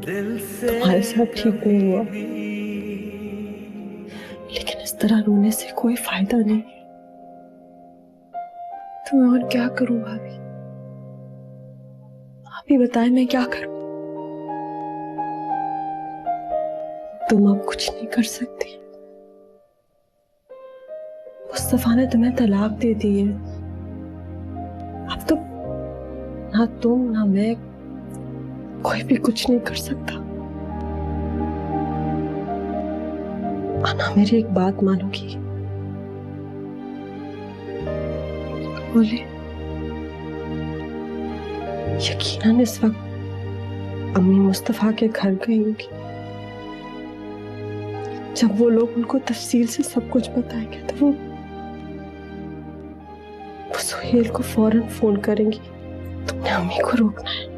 तुम्हारे साथ ठीक नहीं हुआ, लेकिन इस तरह रोने से कोई फायदा नहीं। तो मैं और क्या करूं भाभी? आप ही बताएं मैं क्या करूं? तुम अब कुछ नहीं कर सकती। मुस्तफा ने तुम्हें तलाक दे दी है। अब तो ना तुम ना मैं, कोई भी कुछ नहीं कर सकता। आना, मेरी एक बात मानोगी? बोले, यकीनन इस वक्त अम्मी मुस्तफा के घर गई होगी। जब वो लोग उनको तफसील से सब कुछ बताएंगे तो वो सुहेल को फौरन फोन करेंगी। तुमने अम्मी को रोकना है।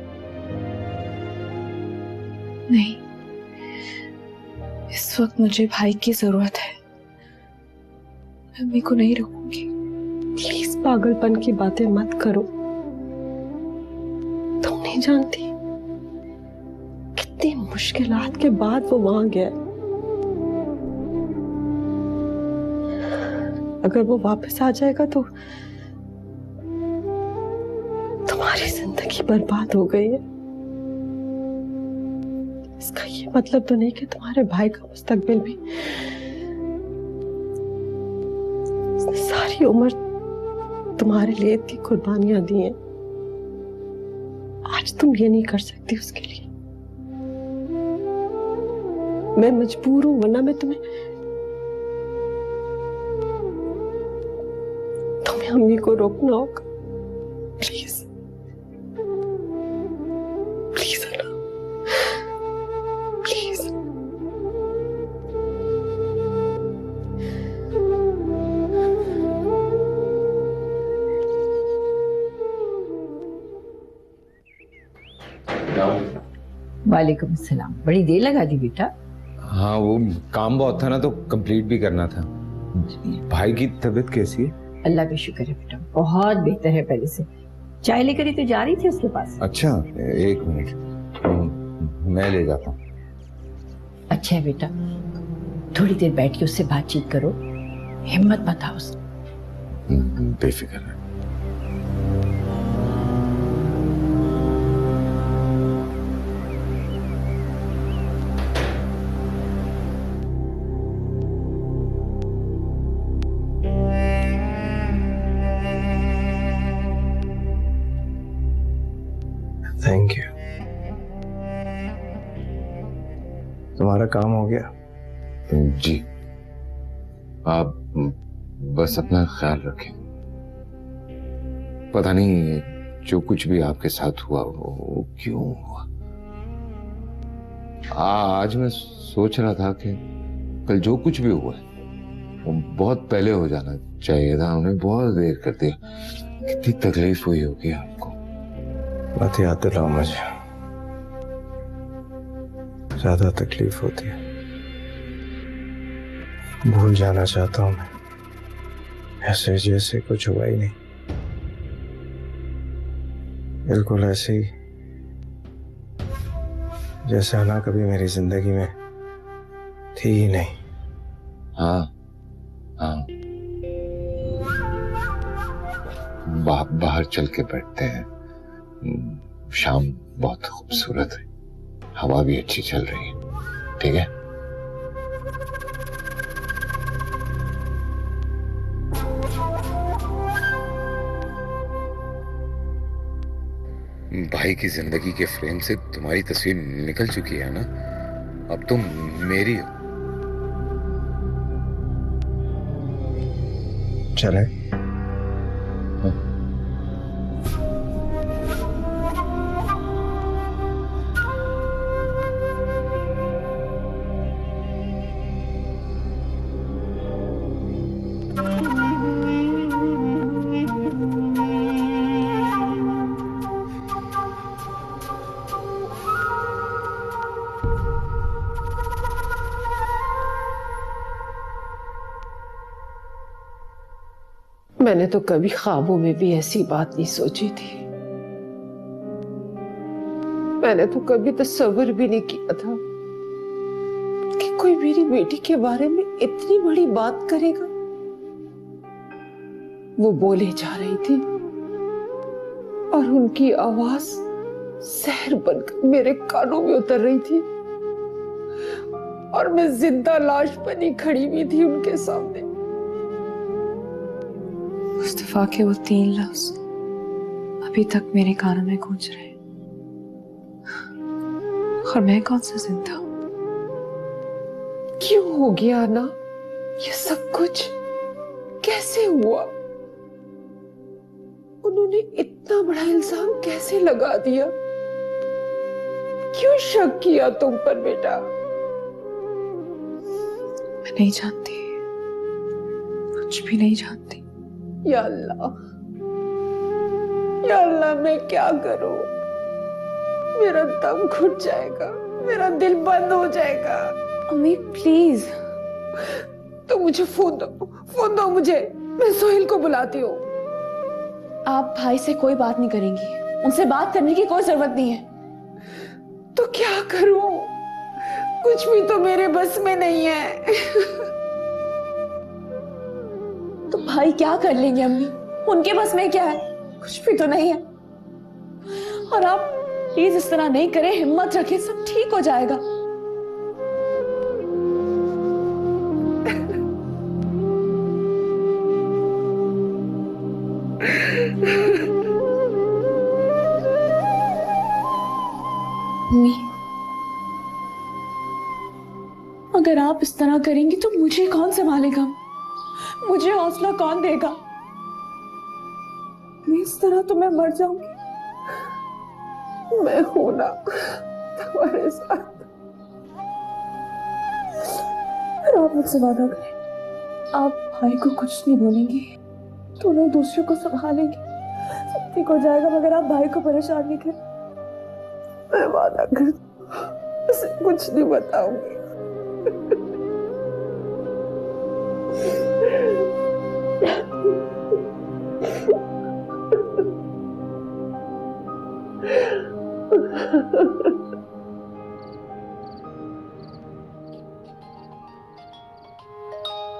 नहीं, इस वक्त मुझे भाई की जरूरत है। मैं अम्मी को नहीं रोकूंगी। प्लीज पागलपन की बातें मत करो। तुम नहीं जानती कितनी मुश्किलात के बाद वो वहां गया। अगर वो वापस आ जाएगा तो तुम्हारी जिंदगी बर्बाद हो गई है। इसका ये मतलब तो नहीं कि तुम्हारे भाई का मुस्तकबिल भी। उसने सारी उम्र तुम्हारे लिए इतनी कुर्बानियां दी हैं, आज तुम ये नहीं कर सकती उसके लिए। मैं मजबूर हूं, वरना मैं तुम्हें अम्मी को रोकना होगा। प्लीज प्लीज अना, प्लीज। वालेकुम अस्सलाम। बड़ी देर लगा दी बेटा। हाँ, वो काम बहुत था ना, तो कंप्लीट भी करना था। भाई की तबीयत कैसी है? अल्लाह का शुक्र है बेटा, बहुत बेहतर है पहले से। चाय लेकर ही तो जा रही थी उसके पास। अच्छा, एक मिनट, मैं ले जाता हूँ। अच्छा है बेटा, थोड़ी देर बैठ के उससे बातचीत करो, हिम्मत मत हारो उसको। बेफिक्र है। Thank you. तुम्हारा काम हो गया? जी, आप बस अपना ख्याल रखें। पता नहीं जो कुछ भी आपके साथ हुआ वो क्यों हुआ। आज मैं सोच रहा था कि कल जो कुछ भी हुआ वो बहुत पहले हो जाना चाहिए था। उन्हें बहुत देर कर दिया। कितनी तकलीफ हुई होगी आपको। मत याद दिलाओ मुझे, ज्यादा तकलीफ होती है। भूल जाना चाहता हूं मैं, ऐसे जैसे कुछ हुआ ही नहीं। बिल्कुल ऐसे ही जैसे आना कभी मेरी जिंदगी में थी ही नहीं। हाँ हाँ, बाहर चल के बैठते हैं। शाम बहुत खूबसूरत है, हवा भी अच्छी चल रही है। ठीक है? भाई की जिंदगी के फ्रेम से तुम्हारी तस्वीर निकल चुकी है ना। अब तुम मेरी हो। चले? मैंने तो कभी ख्वाबों में भी ऐसी बात नहीं सोची थी। मैंने तो कभी तसव्वुर भी नहीं किया था कि कोई मेरी बेटी के बारे में इतनी बड़ी बात करेगा। वो बोले जा रही थी और उनकी आवाज जहर बनकर मेरे कानों में उतर रही थी और मैं जिंदा लाश बनी खड़ी हुई थी उनके सामने। मुस्तफा के वो 3 लफ्ज अभी तक मेरे कानों में गूंज रहे हैं। और मैं कौन सा जिंदा हूं? क्यों हो गया ना ये सब कुछ? कैसे हुआ? उन्होंने इतना बड़ा इल्जाम कैसे लगा दिया? क्यों शक किया तुम पर बेटा? मैं नहीं जानती, कुछ भी नहीं जानती। या अल्लाह, या अल्लाह, मैं क्या करूं? मेरा दम घुट जाएगा, मेरा दिल बंद हो जाएगा। अम्मी प्लीज। तो मुझे फोन दो मुझे, मैं सोहेल को बुलाती हूँ। आप भाई से कोई बात नहीं करेंगी, उनसे बात करने की कोई जरूरत नहीं है। तो क्या करूं? कुछ भी तो मेरे बस में नहीं है। तो भाई क्या कर लेंगे अम्मी? उनके बस में क्या है? कुछ भी तो नहीं है। और आप प्लीज इस तरह नहीं करें, हिम्मत रखें, सब ठीक हो जाएगा। अम्मी, अगर आप इस तरह करेंगी तो मुझे कौन संभालेगा? मुझे हौसला कौन देगा? मैं इस तरह तो मैं मर जाऊंगी। मैं हूं ना तुम्हारे साथ। आप मुझसे वादा करें, आप भाई को कुछ नहीं बोलेंगी, दोनों दूसरों को संभालेंगे, सब ठीक हो जाएगा। मगर आप भाई को परेशान नहीं करें। मैं वादा कर, उसे कुछ नहीं बताऊंगी।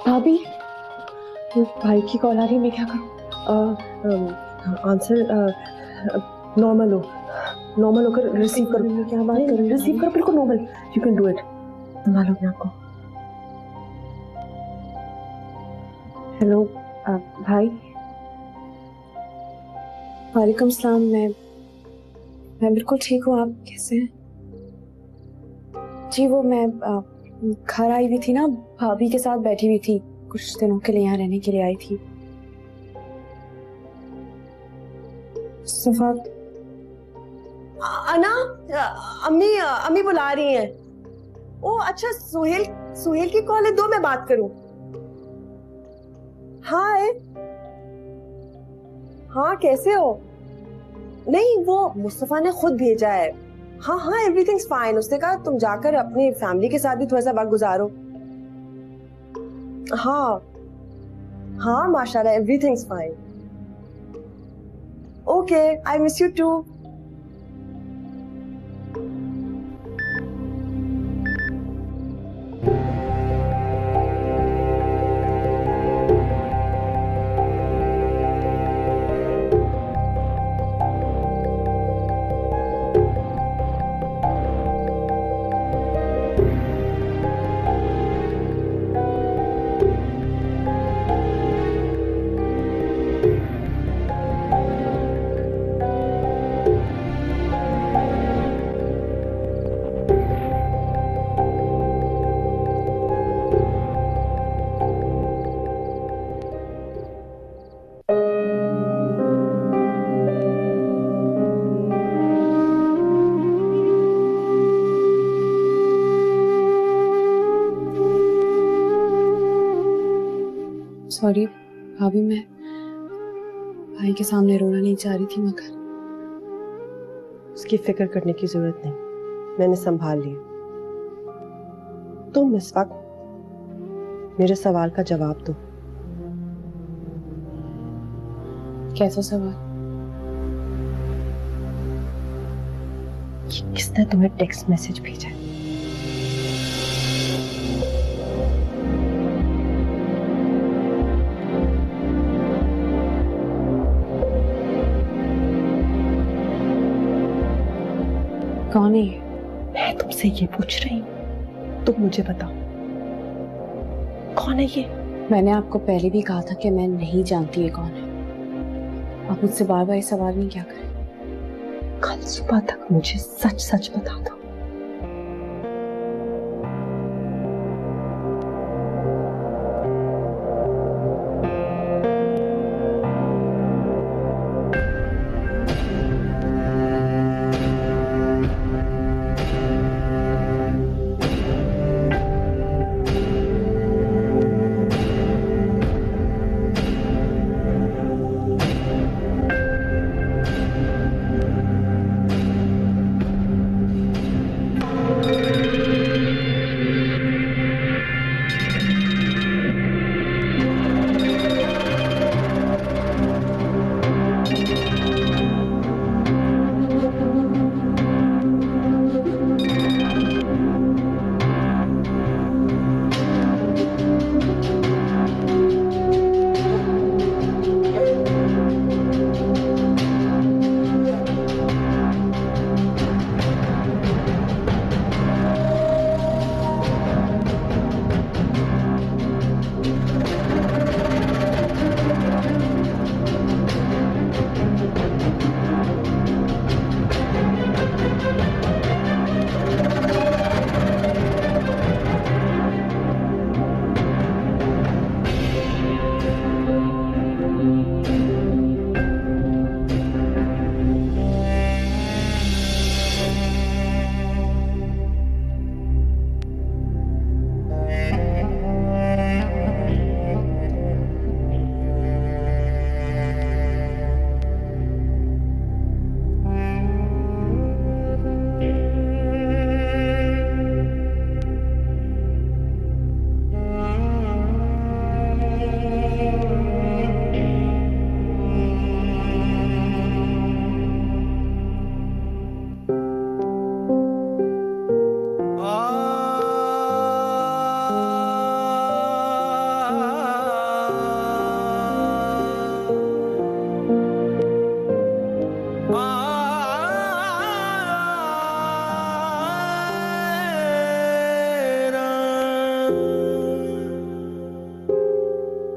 भाभी, भाई की कॉल आ रही, मैं क्या करूं? आंसर नॉर्मल होकर रिसीव करो। क्या बात कर रही? रिसीव करो, बिल्कुल normal. You can do it. संभालो अपने आप को। हेलो भाई। वालेकुम सलाम। मैं बिल्कुल ठीक हूँ, आप कैसे हैं? जी वो मैं घर आई हुई थी ना, भाभी के साथ बैठी हुई थी, कुछ दिनों के लिए यहाँ रहने के लिए आई थी। मुस्तफा, अना, अम्मी बुला रही हैं। ओ अच्छा, सुहेल की कॉल है, दो मैं बात करूं। हाय, हाँ कैसे हो? नहीं, वो मुस्तफा ने खुद भेजा है। हाँ हाँ, एवरीथिंग्स फाइन। उसने कहा तुम जाकर अपनी फैमिली के साथ भी थोड़ा सा वक्त गुजारो। हाँ हाँ, माशाल्लाह, everything's fine. Okay, I miss you too. Sorry भाभी, मैं भाई के सामने रोना नहीं चाह रही थी, मगर उसकी फिक्र करने की जरूरत नहीं, मैंने संभाल लिया। तुम इस वक्त मेरे सवाल का जवाब दो। कैसा सवाल? किसने तुम्हें टेक्स्ट मैसेज भेजा है? कौन है ये? मैं तुमसे ये पूछ रही हूँ, तुम मुझे बताओ कौन है ये? मैंने आपको पहले भी कहा था कि मैं नहीं जानती ये कौन है। आप मुझसे बार बार ये सवाल नहीं क्या करें। कल सुबह तक मुझे सच सच बता दो।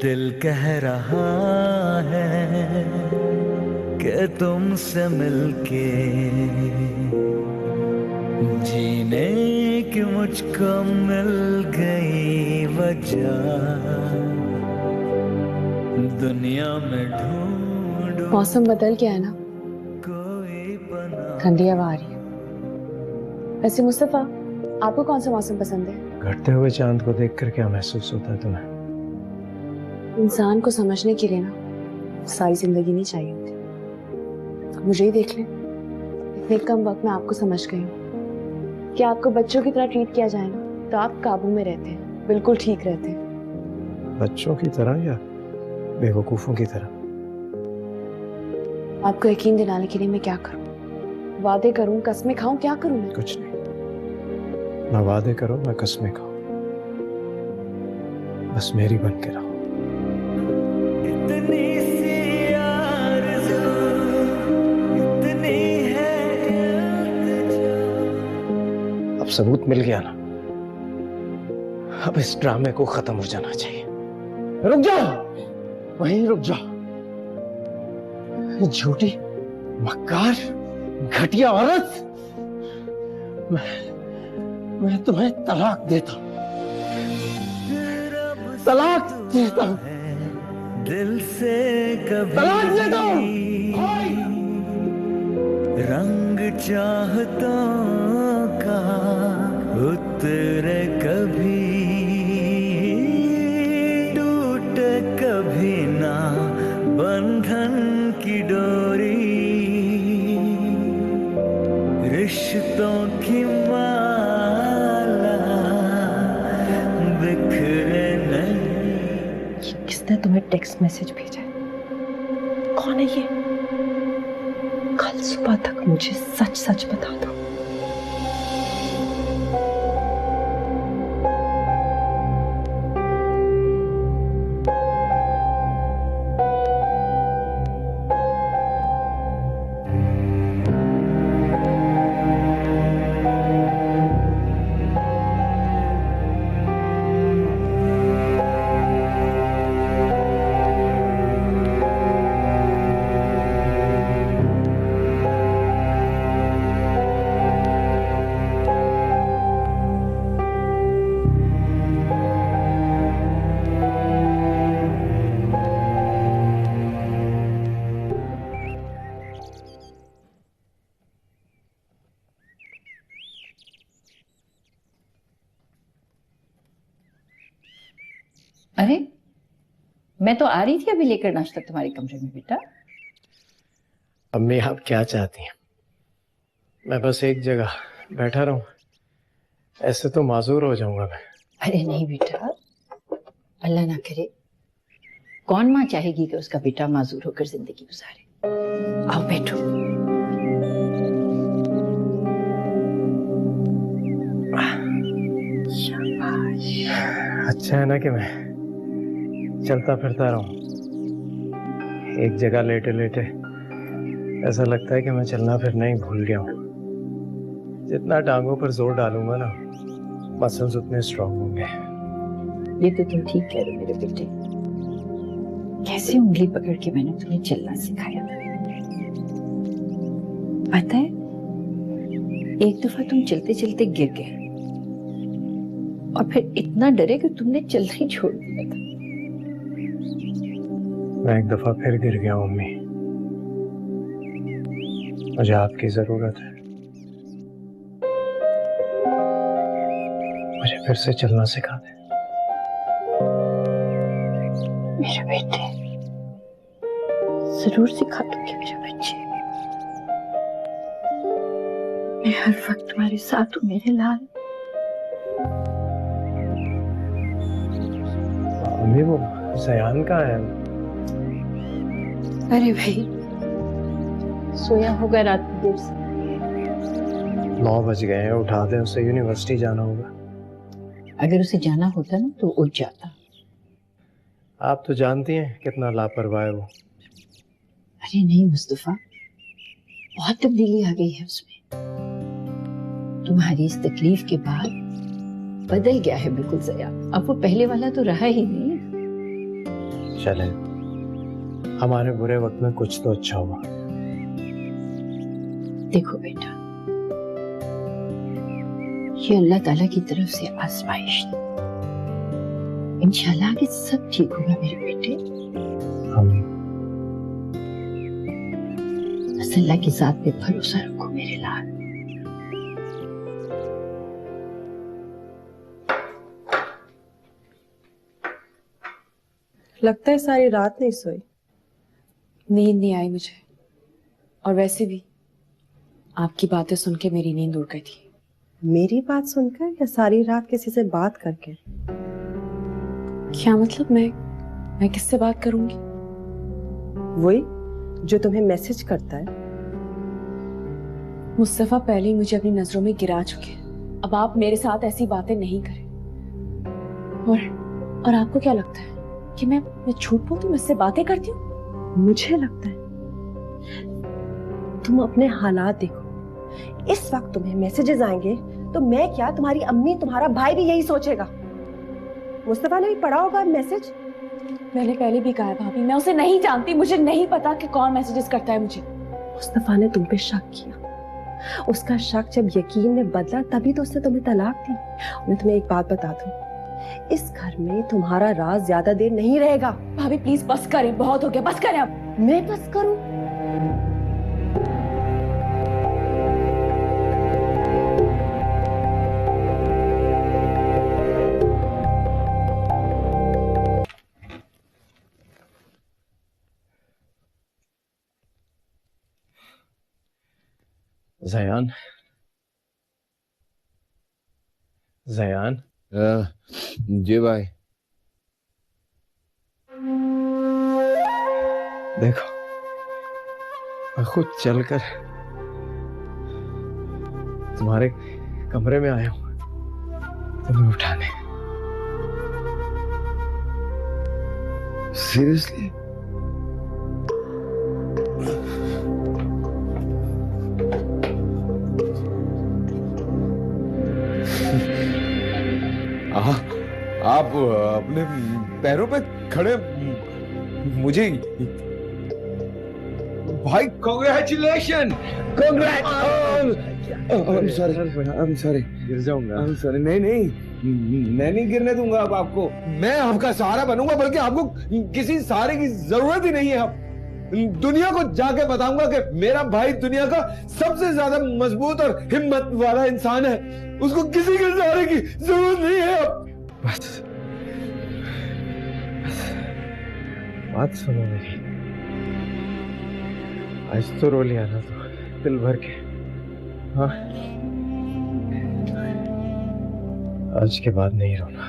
दिल कह रहा है कि तुमसे मिलके जीने की मुझको मिल गई वजह, दुनिया में ढूंढूं मौसम बदल गया है ना, कोई बना। ठंडी हवा आ रही है। वैसे मुस्तफा, आपको कौन सा मौसम पसंद है? घटते हुए चांद को देखकर क्या महसूस होता है तुम्हें? इंसान को समझने के लिए ना सारी जिंदगी नहीं चाहिए होती। अब मुझे ही देख लें, इतने कम वक्त में आपको समझ गई हूँ कि आपको बच्चों की तरह ट्रीट किया जाए ना तो आप काबू में रहते हैं, बिल्कुल ठीक रहते हैं। बच्चों की तरह या बेवकूफों की तरह? आपको यकीन दिलाने के लिए मैं क्या करूं? वादे करूं, कस्में खाऊं, क्या करूं मैं? कुछ नहीं, ना वादे करो ना कस्में खाओ, बस मेरी बन के रहो। इतनी सी आरज़ू, इतनी है इल्तिजा। अब सबूत मिल गया ना, अब इस ड्रामे को खत्म हो जाना चाहिए। रुक जाओ, वहीं रुक जाओ। झूठी, मक्कार, घटिया औरत, मैं तुम्हें तलाक देता हूं, तलाक देता हूं, दिल से कभी तलाक देता हूं। रंग चाहतों का उतरे कभी, टूटे कभी ना बंधन की डोरी, रिश्तों की माला बिखरे नहीं। किसने तुम्हें टेक्स्ट मैसेज भेजा है? कौन है ये? कल सुबह तक मुझे सच सच बता दो। अरे मैं तो आ रही थी अभी लेकर नाश्ता तुम्हारे कमरे में बेटा। अम्मी आप क्या चाहती हैं? मैं बस एक जगह बैठा रहूं? ऐसे तो माजूर हो जाऊंगा मैं। अरे नहीं बेटा, अल्लाह ना करे, कौन माँ चाहेगी कि उसका बेटा माजूर होकर जिंदगी गुजारे। आओ बैठो। अच्छा है ना कि मैं चलता फिरता रहूं। एक जगह लेटे लेटे ऐसा लगता है कि मैं चलना फिरना ही भूल गया हूं। जितना टांगों पर जोर डालूंगा ना, मसल्स उतने स्ट्रांग होंगे। ये तो तुम ठीक कह रहे हो मेरे बेटे। कैसे उंगली पकड़ के मैंने तुम्हें चलना सिखाया था। पता है, एक दफा तुम चलते चलते गिर गए और फिर इतना डरे कि तुमने चलना ही छोड़ दिया था। मैं एक दफा फिर गिर गया हूं अम्मी। मुझे आपकी जरूरत है। मुझे फिर से चलना सिखा दे। मेरे बेटे, जरूर सिखा दूंगी मेरे बच्चे। मैं हर वक्त तुम्हारे साथ हूँ मेरे लाल। अम्मी वो सयान कहाँ है? अरे भाई, सोया होगा रात को देर से। 9 बज गए हैं, उठा दें, उसे यूनिवर्सिटी जाना होगा। अगर उसे जाना होता ना तो उठ जाता। आप तो जानती हैं कितना लापरवाह है वो। अरे नहीं मुस्तफा, बहुत तब्दीली आ गई है उसमें। तुम्हारी इस तकलीफ के बाद बदल गया है बिल्कुल ज़या। अब वो पहले वाला तो रहा ही नहीं। चले, हमारे बुरे वक्त में कुछ तो अच्छा हुआ। देखो बेटा, ये अल्लाह ताला की तरफ से आजमाइश है। इंशाल्लाह कि सब ठीक होगा मेरे बेटे। बस अल्लाह की जात पे भरोसा रखो मेरे लाल। लगता है सारी रात नहीं सोई। नींद नहीं आई मुझे, और वैसे भी आपकी बातें सुन के मेरी नींद उड़ गई थी। मेरी बात सुनकर या सारी रात किसी से बात करके? क्या मतलब? मैं किससे बात करूंगी? वही जो तुम्हें मैसेज करता है। मुस्तफा पहले ही मुझे अपनी नजरों में गिरा चुके हैं। अब आप मेरे साथ ऐसी बातें नहीं करें। और आपको क्या लगता है कि मैं झूठ बोलती हूँ, मुझसे बातें करती हूँ? मुझे लगता है तुम अपने हालात देखो। इस वक्त तुम्हें मैसेजेस आएंगे तो मैं क्या, तुम्हारी अम्मी, तुम्हारा भाई भी यही सोचेगा। मुस्तफा ने भी पढ़ा होगा मैसेज। मैंने पहले भी कहा है भाभी, मैं उसे नहीं जानती। मुझे नहीं पता कि कौन मैसेजेस करता है मुझे। मुस्तफा ने तुम पे शक किया। उसका शक जब यकीन में बदला तभी तो उसने तुम्हें तलाक दी। मैं तुम्हें एक बात बता दूं, इस घर में तुम्हारा राज ज्यादा देर नहीं रहेगा। भाभी प्लीज बस करें, बहुत हो गया, बस करें अब। मैं बस करूं? जयान, जयान। जी भाई। देखो, मैं खुद चलकर तुम्हारे कमरे में आया हूं तुम्हें उठाने। सीरियसली? आप अपने पैरों पे खड़े मुझे भाई कांग्रेचुलेशन। I'm sorry गिर जाऊंगा। I'm sorry। नहीं मैं नहीं गिरने दूंगा अब आपको। मैं आपका सहारा बनूंगा, बल्कि आपको किसी सहारे की जरूरत ही नहीं है। अब दुनिया को जाके बताऊंगा कि मेरा भाई दुनिया का सबसे ज्यादा मजबूत और हिम्मत वाला इंसान है। उसको किसी के सहारे की जरूरत नहीं है अब। बात सुनो मेरी। आज तो रो लिया ना तो दिल भर के। हाँ, आज के बाद नहीं रोना।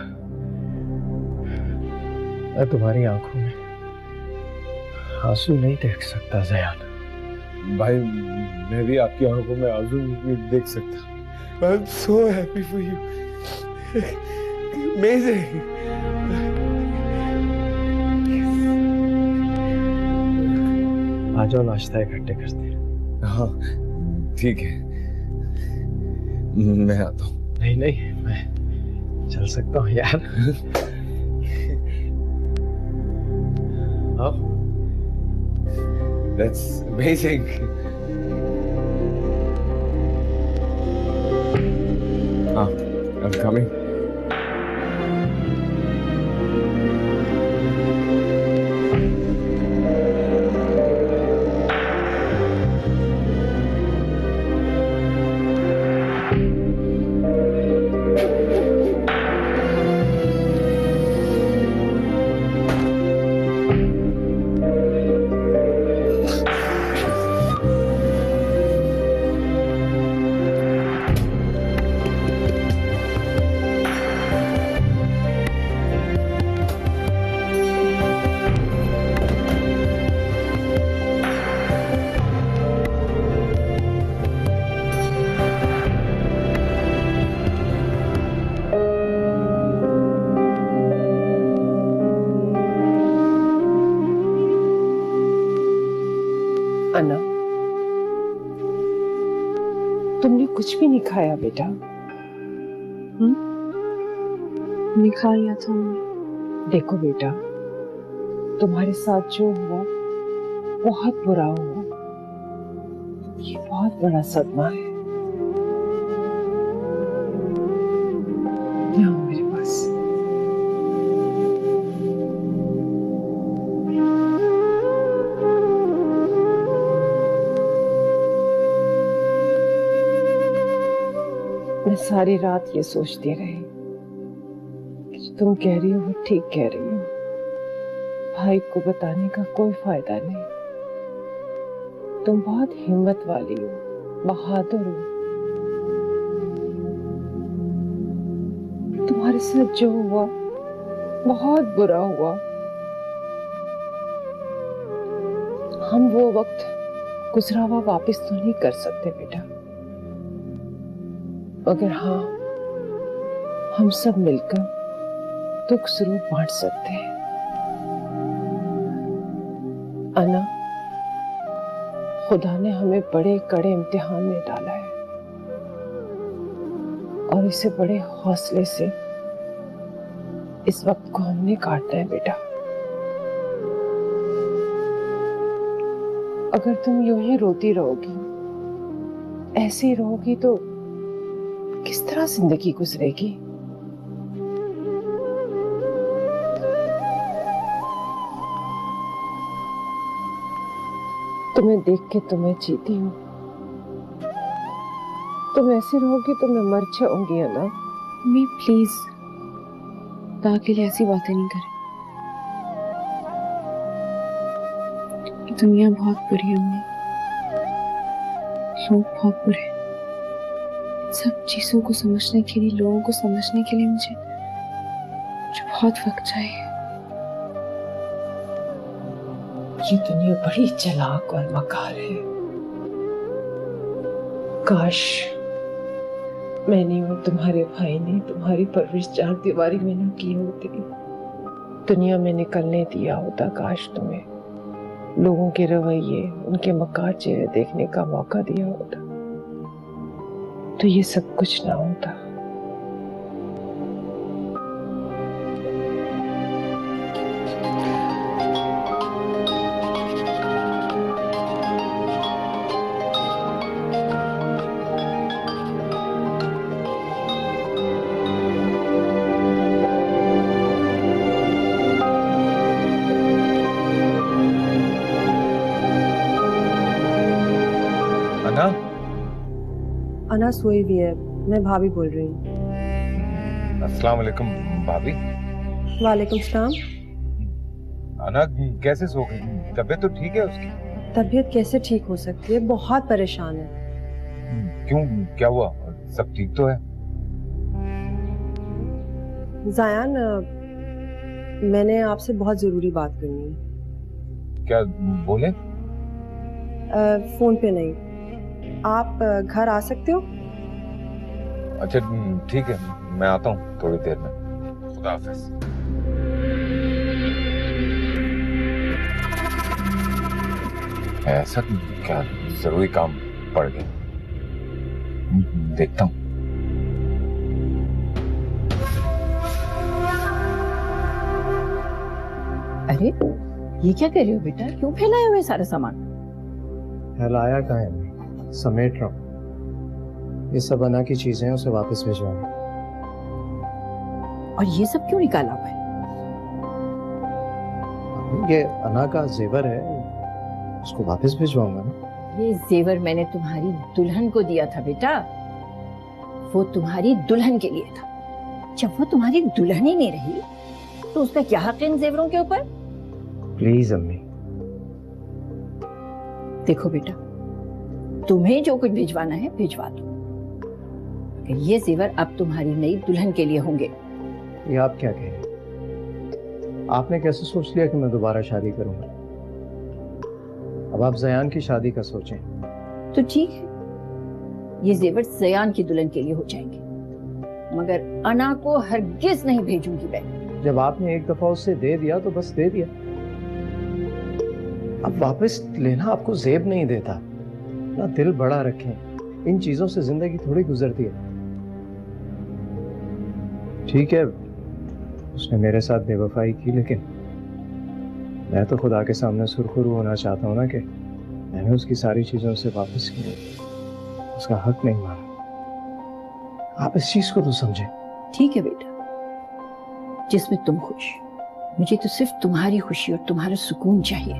मैं तुम्हारी आंखों में आंसू नहीं देख सकता ज़यान। भाई मैं भी आपकी आंखों में आंसू नहीं देख सकता। I am so happy for you. Amazing. आ जाओ, नाश्ता इकट्ठे करते हैं। हाँ ठीक है, मैं आता हूँ। नहीं नहीं, मैं चल सकता हूँ यार। आओ। That's amazing. I'm coming. अन्ना, तुमने कुछ भी नहीं खाया बेटा? मैं खा लिया था मम्मी। देखो बेटा, तुम्हारे साथ जो हुआ बहुत बुरा हुआ। ये बहुत बड़ा सदमा है। यहाँ मेरे पास। मैं सारी रात ये सोचती रही कि जो तुम कह रही हो वो ठीक कह रही हो। भाई को बताने का कोई फायदा नहीं। तुम बहुत हिम्मत वाली हो, बहादुर हो। तुम्हारे साथ जो हुआ बहुत बुरा हुआ। हम वो वक्त गुजरा हुआ वापस तो नहीं कर सकते बेटा, मगर हाँ, हम सब मिलकर दुख जरूर बांट सकते हैं। अन्ना, खुदा ने हमें बड़े कड़े इम्तिहान में डाला है और इसे बड़े हौसले से इस वक्त को हमने काटना है बेटा। अगर तुम यूं ही रोती रहोगी, ऐसे ही रहोगी, तो किस तरह जिंदगी गुजरेगी? तुम्हें देख के तो मैं जीती हूँ। तुम ऐसे रहोगी तो मैं मर जाऊंगी अन्ना। मम्मी प्लीज, खुदा के लिए ऐसी बातें नहीं करें। दुनिया बहुत बुरी है मम्मी, लोग बहुत बुरे। सब चीजों को समझने के लिए, लोगों को समझने के लिए मुझे बहुत वक्त चाहिए। ये दुनिया बड़ी चालाक और मकार है। काश मैंने और तुम्हारे भाई ने तुम्हारी परवरिश 4 दीवारी में न की होती, दुनिया में निकलने दिया होता। काश तुम्हें लोगों के रवैये, उनके मकार चेहरे देखने का मौका दिया होता, तो ये सब कुछ ना होता। अन्ना, अना सोई हुई है, मैं भाभी बोल रही हूँ। अस्सलाम वालेकुम भाभी। वालेकुम सलाम। अना कैसे सो गई? तबीयत तो ठीक है उसकी? तबीयत कैसे ठीक हो सकती है, बहुत परेशान है। क्यों, क्या हुआ? सब ठीक तो है? जायान, मैंने आपसे बहुत जरूरी बात करनी है। क्या बोले? फोन पे नहीं, आप घर आ सकते हो? अच्छा ठीक है, मैं आता हूँ थोड़ी देर में। खुदा हाफिज। ऐसा क्या जरूरी काम पड़ गया? देखता हूँ। अरे ये क्या कर रहे हो बेटा? क्यों फैलाया हुआ है सारा सामान? फैलाया कहाँ है, समेट रहा हूँ। ये सब अना की चीजें हैं, उसे वापस भिजवाना। और ये सब क्यों निकाला हुआ है? ये अना का जेवर है, उसको वापस भिजवाऊंगा ना। ये जेवर मैंने तुम्हारी दुल्हन को दिया था बेटा, वो तुम्हारी दुल्हन के लिए था। जब वो तुम्हारी दुल्हन ही नहीं रही तो उसका क्या हक है इन जेवरों के ऊपर? प्लीज अम्मी। देखो बेटा, तुम्हें जो कुछ भिजवाना है भिजवा दो, मगर ये जेवर अब तुम्हारी नई दुल्हन के लिए होंगे। ये आप क्या कह रहे हैं? आपने कैसे सोच लिया कि मैं दोबारा शादी करूंगा? अब आप जयान की शादी का सोचें। तो ठीक है, ये जेवर जयान की दुल्हन के लिए हो जाएंगे, मगर अना को हरगिज नहीं भेजूंगी मैं। जब आपने एक दफा उससे दे दिया तो बस दे दिया। अब वापस लेना आपको जेब नहीं देता ना। दिल बड़ा रखें, इन चीजों से जिंदगी थोड़ी गुजरती है। ठीक है, उसने मेरे साथ बेवफाई की, लेकिन मैं तो खुदा के सामने सुरखरू होना चाहता हूं ना कि मैंने उसकी सारी चीजों से वापस की, उसका हक नहीं माना। आप इस चीज को तो समझे। ठीक है बेटा, जिसमें तुम खुश, मुझे तो सिर्फ तुम्हारी खुशी और तुम्हारा सुकून चाहिए।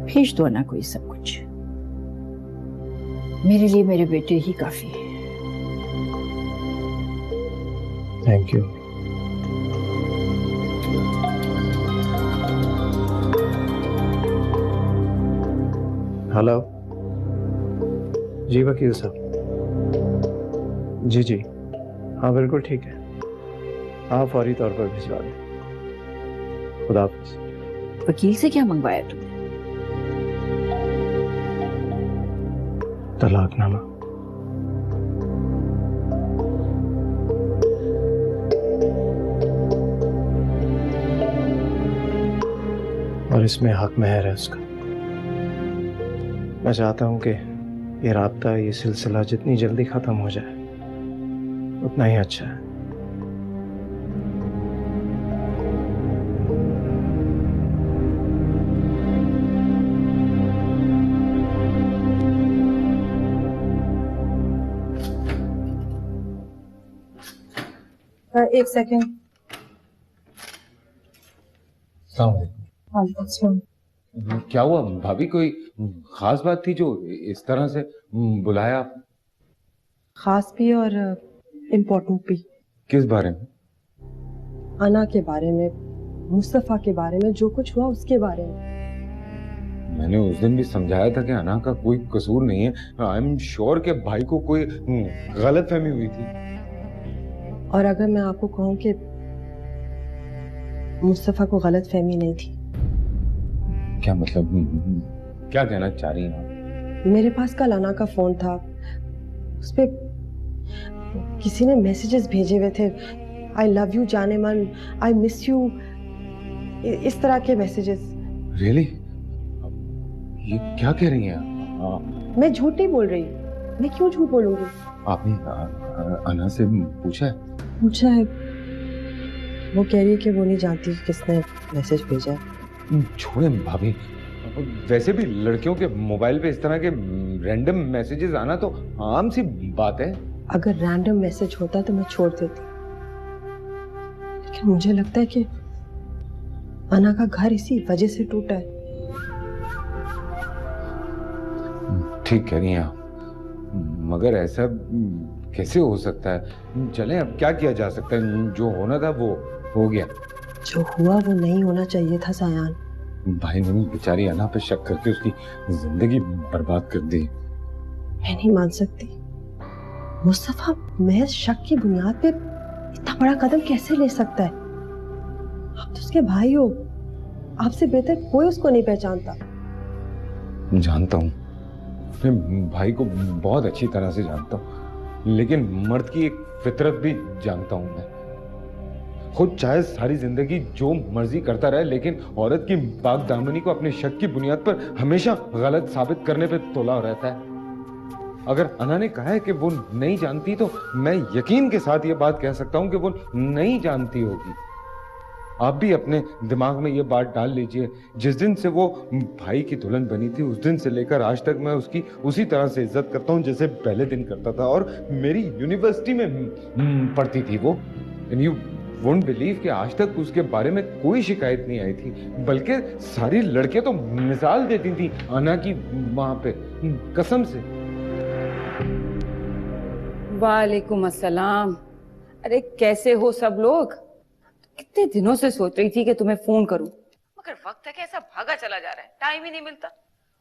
भेज दो ना कोई सब कुछ, मेरे लिए मेरे बेटे ही काफी है। Thank you. हेलो जी वकील साहब। जी जी हाँ बिल्कुल ठीक है। हाँ फौरी तौर पर भिजवा दें। खुदा हाफिज। वकील से क्या मंगवाया तुमने? तलाकनामा। और इसमें हक महर है उसका। मैं चाहता हूं कि ये राब्ता, ये सिलसिला जितनी जल्दी खत्म हो जाए उतना ही अच्छा है। एक सेकंड। क्या हुआ भाभी? कोई खास बात थी जो इस तरह से बुलाया? खास भी और इम्पोर्टेंट भी। किस बारे में? अना के बारे में, मुस्तफा के बारे में, जो कुछ हुआ उसके बारे में। मैंने उस दिन भी समझाया था कि अना का कोई कसूर नहीं है। आई एम श्योर कि भाई को कोई गलतफहमी हुई थी। और अगर मैं आपको कहूं कि मुस्तफा को गलतफहमी नहीं थी? क्या मतलब? क्या कहना चाह रही हैं आप? मेरे पास कल अना का फोन था, उस पे किसी ने मैसेजेस भेजे हुए थे। आई लव यू जाने मन, आई मिस यू, इस तरह के मैसेजेस। रियली? ये क्या कह रही हैं आप? मैं झूठ नहीं बोल रही, मैं क्यों झूठ बोलूंगी? आपने अना से पूछा है? पूछा है, वो कह रही है कि वो नहीं जानती कि किसने मैसेज भेजा है। छोड़ें भाभी, वैसे भी लड़कियों के मोबाइल पे इस तरह के रैंडम मैसेजेस आना तो आम सी बात है। अगर रैंडम मैसेज होता तो मैं छोड़ देती, लेकिन मुझे लगता है कि अना का घर इसी वजह से टूटा है। ठीक कह रही हैं आप, मगर ऐसा कैसे हो सकता है? चलें, अब क्या किया जा सकता है? जो होना था वो हो गया। जो हुआ वो नहीं होना चाहिए था सायान। भाई ने बेचारी अना पे शक करके उसकी जिंदगी बर्बाद कर दी। मैं नहीं मान सकती मुस्तफा महज शक की बुनियाद पे इतना बड़ा कदम कैसे ले सकता है? आप तो उसके भाई हो, आपसे बेहतर कोई उसको नहीं पहचानता। जानता हूँ, अपने भाई को बहुत अच्छी तरह से जानता हूँ, लेकिन मर्द की एक फितरत भी जानता हूँ मैं। खुद चाहे सारी जिंदगी जो मर्जी करता रहे, लेकिन औरत की पाक दामनी को अपने शक की बुनियाद पर हमेशा गलत साबित करने पे तोला रहता है। अगर अना ने कहा है कि वो नहीं जानती, तो मैं यकीन के साथ ये बात कह सकता हूं कि वो नहीं जानती होगी। आप भी अपने दिमाग में ये बात डाल लीजिए, जिस दिन से वो भाई की दुल्हन बनी थी उस दिन से लेकर आज तक मैं उसकी उसी तरह से इज्जत करता हूं जैसे पहले दिन करता था। और मेरी यूनिवर्सिटी में पढ़ती थी वो। एंड यू वोंट बिलीव कि आज तक उसके बारे में कोई शिकायत नहीं आई थी, बल्कि सारी लड़के तो मिसाल देती थी अना की वहां पे, कसम से। वालेकुम अस्सलाम। अरे कैसे हो सब लोग? कितने दिनों से सोच रही थी कि तुम्हें फोन करूं, मगर वक्त है कि ऐसा भागा चला जा रहा है, टाइम ही नहीं मिलता।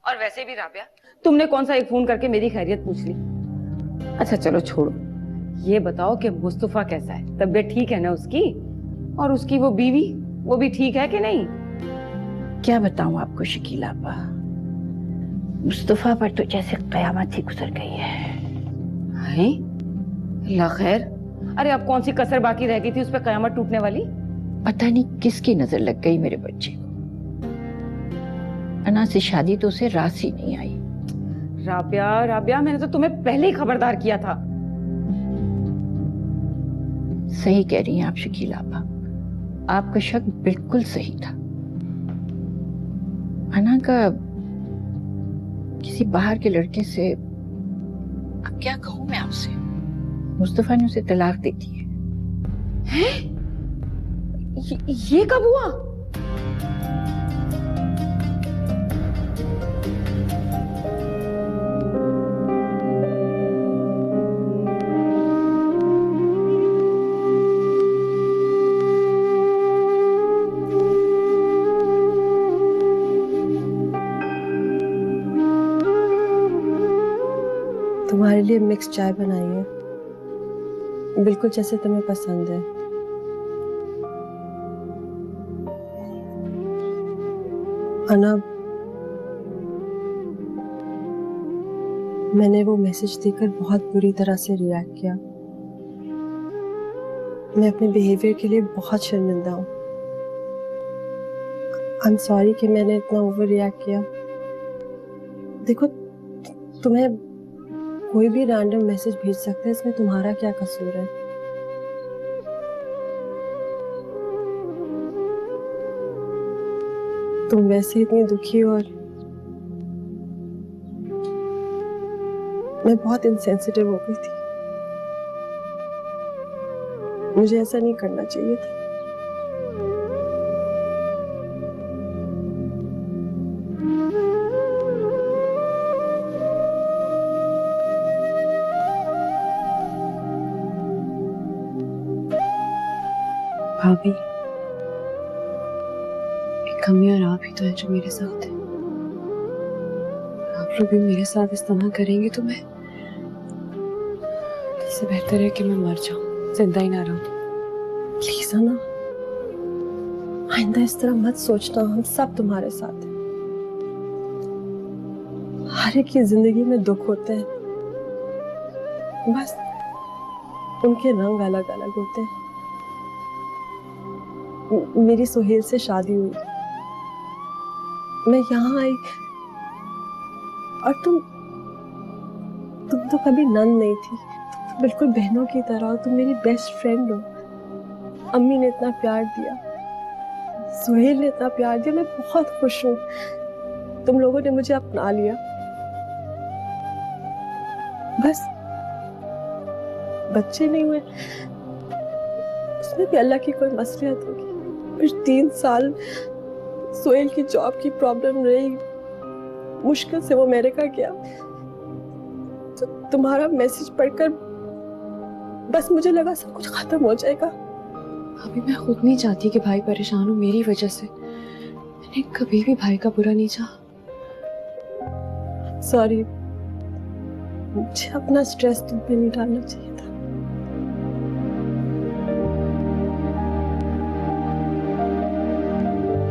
और वैसे भी राबिया, तुमने कौन सा एक फोन करके मेरी खैरियत पूछ ली? अच्छा चलो छोड़ो, ये बताओ कि मुस्तफा कैसा है, तबीयत ठीक है ना उसकी? और उसकी वो बीवी, वो भी ठीक है कि नहीं? क्या बताऊं आपको शकीला आपा, मुस्तफा पर तो जैसे कयामत ही गुजर गई है। हैं? अल्लाह खैर। अरे अब कौन सी कसर बाकी रह गई थी उस पर कयामत टूटने वाली? पता नहीं किसकी नजर लग गई मेरे बच्चे को। अना से शादी तो उसे रास ही नहीं आई। राबिया राबिया, मैंने तो तुम्हें पहले ही खबरदार किया था। सही कह रही हैं आप शकीला आपा, आपका शक बिल्कुल सही था। अना का किसी बाहर के लड़के से, अब क्या कहूं मैं आपसे, मुस्तफा ने उसे तलाक दे दी है। हैं? ये कब हुआ? तुम्हारे लिए मिक्स चाय बनाई है, बिल्कुल जैसे तुम्हें पसंद है। अना, मैंने वो मैसेज देखकर बहुत बुरी तरह से रिएक्ट किया। मैं अपने बिहेवियर के लिए बहुत शर्मिंदा हूँ। आई एम सॉरी कि मैंने इतना ओवर रिएक्ट किया। देखो, तुम्हें कोई भी रैंडम मैसेज भेज सकता है, इसमें तुम्हारा क्या कसूर है? तुम वैसे इतनी दुखी हो और मैं बहुत इनसेंसिटिव हो गई थी। मुझे ऐसा नहीं करना चाहिए था। भाभी, एक कमी और आप ही तो है जो मेरे साथ है। आप लोग भी मेरे साथ इस तरह करेंगे तो मैं, इससे बेहतर है कि मैं मर जाऊं, जिंदा ही ना रहूं। प्लीज ना, आइंदा इस तरह मत सोचना, हम सब तुम्हारे साथ हैं। हर एक की जिंदगी में दुख होते हैं, बस उनके रंग अलग अलग होते हैं। मेरी सुहेल से शादी हुई, मैं यहाँ आई और तुम तो कभी नंद नहीं थी, तुम बिल्कुल बहनों की तरह हो, तुम मेरी बेस्ट फ्रेंड हो। अम्मी ने इतना प्यार दिया, सुहेल ने इतना प्यार दिया, मैं बहुत खुश हूँ। तुम लोगों ने मुझे अपना लिया। बस बच्चे नहीं हुए, उसमें भी अल्लाह की कोई मसलियत होगी। फिर 3 साल सोहेल की जॉब की प्रॉब्लम रही, मुश्किल से वो अमेरिका गया। तो तुम्हारा मैसेज पढ़कर बस मुझे लगा सब कुछ खत्म हो जाएगा, अभी मैं खुद नहीं चाहती कि भाई परेशान हो मेरी वजह से। मैंने कभी भी भाई का बुरा नहीं चाहा। सॉरी, मुझे अपना स्ट्रेस तुम पे नहीं डालना चाहिए था।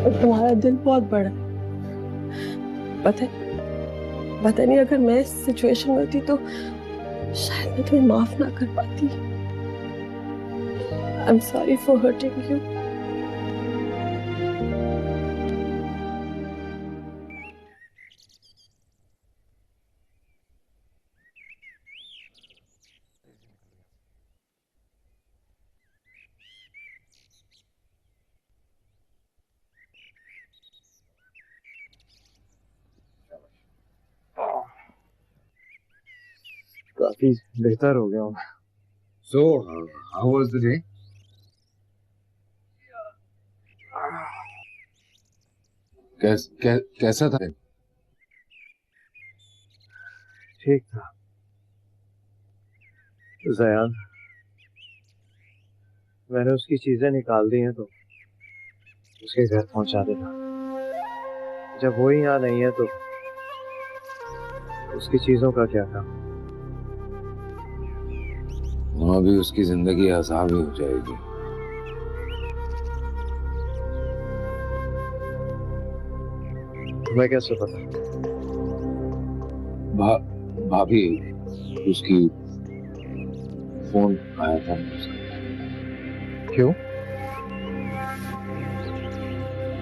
और तुम्हारा दिल बहुत बड़ा है। पता नहीं अगर मैं इस सिचुएशन में होती तो शायद मैं तुम्हें माफ ना कर पाती। I am sorry for hurting you. काफी बेहतर हो गया हूँ। So, how was the day? कैसा था? ठीक था। ज़यान, मैंने उसकी चीजें निकाल दी हैं तो उसके घर पहुंचा देना। जब वो ही यहाँ नहीं है तो उसकी चीजों का क्या काम? वहां भी उसकी जिंदगी आसान ही हो जाएगी। तुम्हें कैसे पता? भाभी, उसकी फोन आया था उसका। क्यों?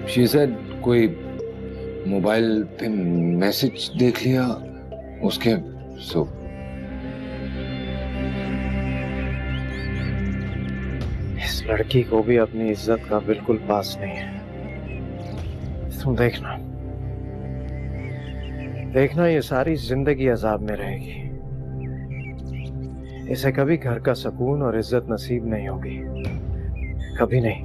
She said कोई मोबाइल पे मैसेज देख लिया उसके। सो इस लड़की को भी अपनी इज्जत का बिल्कुल पास नहीं है। तुम देखना ये सारी जिंदगी अजाब में रहेगी। इसे कभी घर का सुकून और इज्जत नसीब नहीं होगी। कभी नहीं।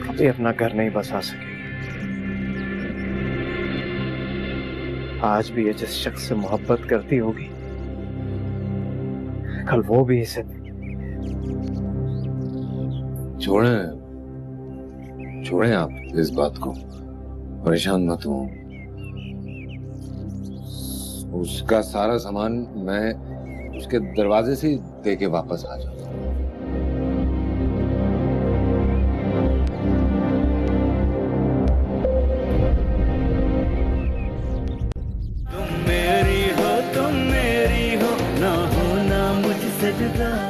कभी अपना घर नहीं बसा सकेगी। आज भी ये जिस शख्स से मोहब्बत करती होगी, कल वो भी इसे। छोड़ें आप इस बात को, परेशान मत हो। उसका सारा सामान मैं उसके दरवाजे से ही दे के वापस आ जाऊंगा। तुम मेरी हो ना हो ना मुझसे जुदा।